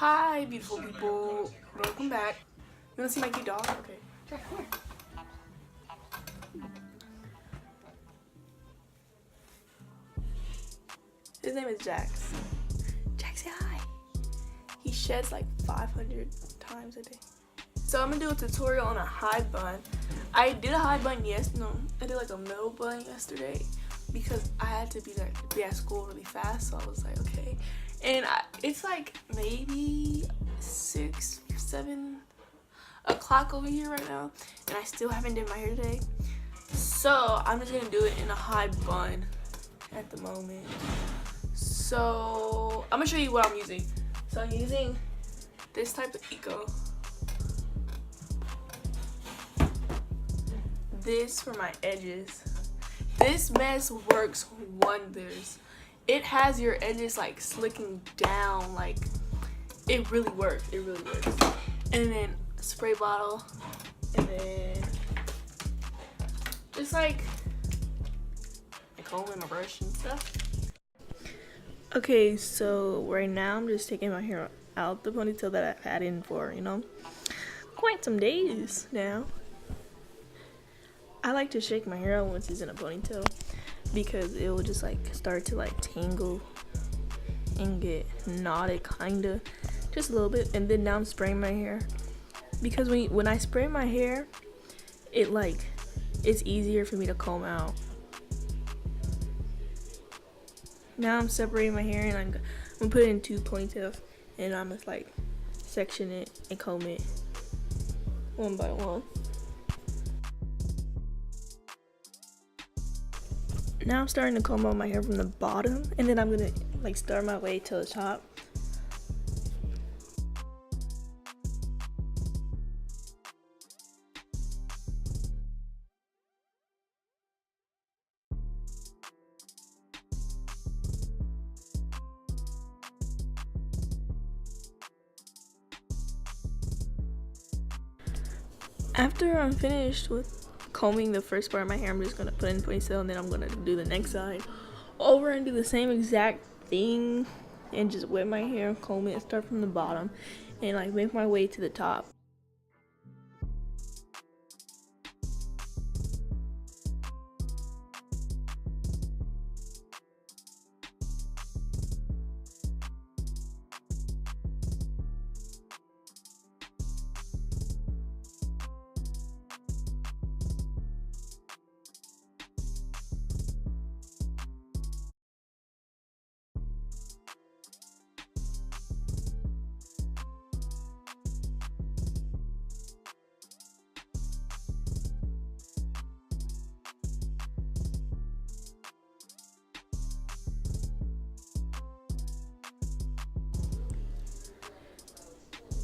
Hi, beautiful people. Welcome back. You want to see my cute dog? Okay. Jack, come here. His name is Jax. Jax, say hi. He sheds like 500 times a day. So I'm gonna do a tutorial on a high bun. I did a high bun I did like a middle bun yesterday because I had to be at school really fast. So I was like, okay. And it's like maybe 6, 7 o'clock over here right now, and I still haven't done my hair today. So I'm just gonna do it in a high bun at the moment. So I'm gonna show you what I'm using. So I'm using this type of Eco. This for my edges. This mess works wonders. It has your edges like slicking down, like it really works. It really works. And then a spray bottle, and then just like a comb and a brush and stuff. Okay, so right now I'm just taking my hair out the ponytail that I've had in for, quite some days now. I like to shake my hair out once it's in a ponytail because it will just like start to like tangle and get knotted kinda, just a little bit. And then now I'm spraying my hair because when I spray my hair, it's easier for me to comb out. Now I'm separating my hair and I'm gonna put it in 2 ponytails, and I'm just like section it and comb it one by one. Now I'm starting to comb out my hair from the bottom, and then I'm gonna like start my way to the top. After I'm finished with combing the first part of my hair, I'm just gonna put it in ponytail, and then I'm gonna do the next side over and do the same exact thing and just wet my hair, comb it, and start from the bottom and like make my way to the top.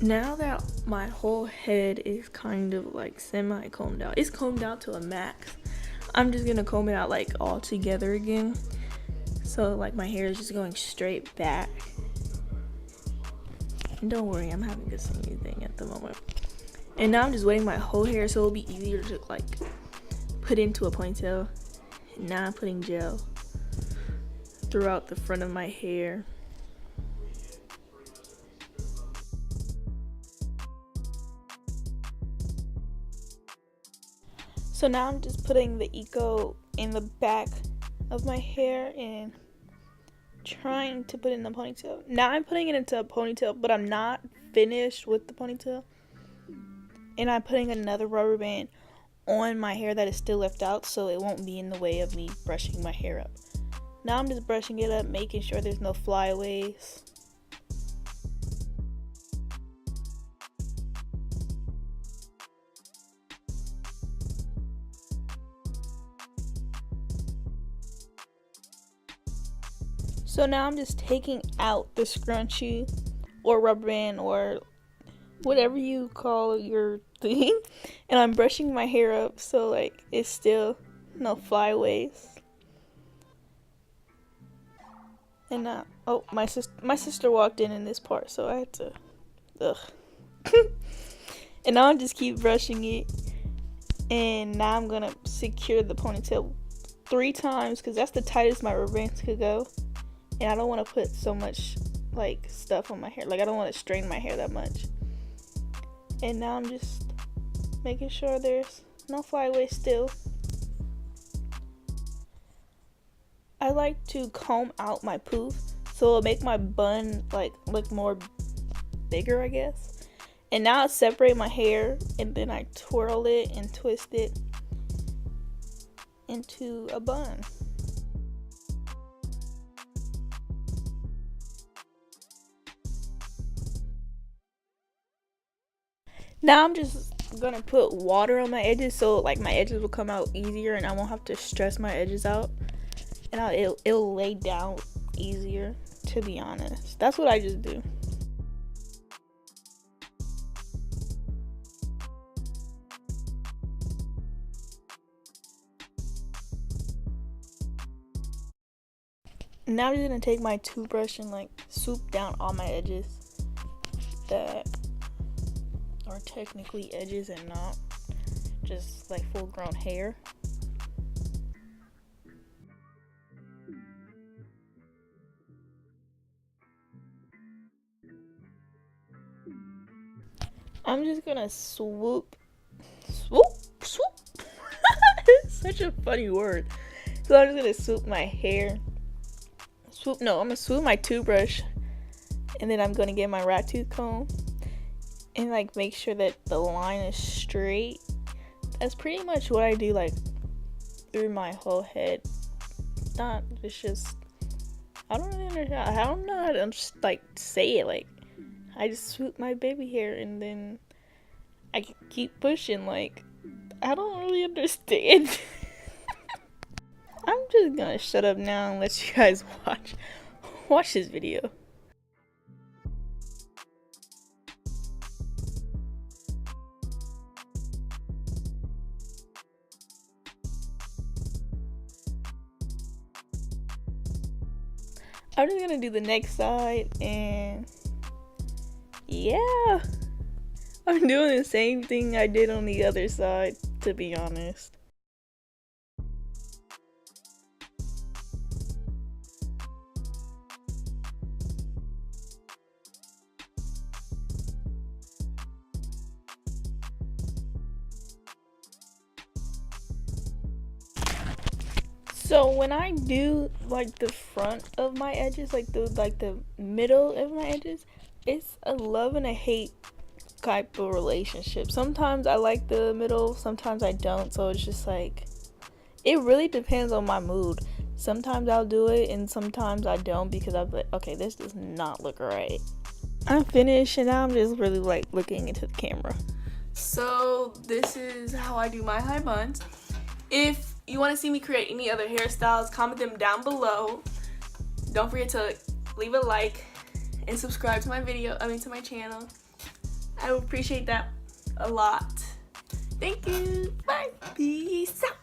Now that my whole head is kind of like semi combed out, it's combed out to a max, I'm just gonna comb it out like all together again, so like my hair is just going straight back. And don't worry, I'm having a singing thing at the moment. And now I'm just wetting my whole hair so it'll be easier to like put into a ponytail. And now I'm putting gel throughout the front of my hair. So now I'm just putting the Eco in the back of my hair and trying to put it in the ponytail. Now I'm putting it into a ponytail, but I'm not finished with the ponytail. And I'm putting another rubber band on my hair that is still left out so it won't be in the way of me brushing my hair up. Now I'm just brushing it up, making sure there's no flyaways. So now I'm just taking out the scrunchie or rubber band or whatever you call your thing, and I'm brushing my hair up so like it's still no flyaways. And now, oh, my sister walked in this part, so I had to, And now I just keep brushing it, and now I'm gonna secure the ponytail 3 times because that's the tightest my rubber bands could go. And I don't want to put so much like stuff on my hair. Like I don't want to strain my hair that much. And now I'm just making sure there's no flyaways still. I like to comb out my poof so it'll make my bun like look more bigger, I guess. And now I separate my hair and then I twirl it and twist it into a bun. Now I'm just gonna put water on my edges so like my edges will come out easier and I won't have to stress my edges out, and it'll lay down easier, to be honest. That's what I just do. Now I'm just gonna take my toothbrush and like swoop down all my edges that are technically edges and not just like full grown hair. I'm just gonna swoop. It's such a funny word. So I'm just gonna swoop my hair. I'm gonna swoop my toothbrush, and then I'm gonna get my rat tooth comb and like make sure that the line is straight. That's pretty much what I do like through my whole head. It's just I don't really understand. I don't know how to just like say it. Like I just swoop my baby hair and then I keep pushing. Like I don't really understand. I'm just gonna shut up now and let you guys watch this video. I'm just gonna do the next side, and yeah, I'm doing the same thing I did on the other side, to be honest. So when I do like the front of my edges, like the middle of my edges, it's a love and a hate type of relationship. Sometimes I like the middle, sometimes I don't. So it's just like it really depends on my mood. Sometimes I'll do it and sometimes I don't because I'm like, okay, this does not look right. I'm finished and now I'm just really like looking into the camera. So this is how I do my high buns. If you want to see me create any other hairstyles, comment them down below. Don't forget to leave a like and subscribe to my to my channel. I would appreciate that a lot. Thank you. Bye. Peace out.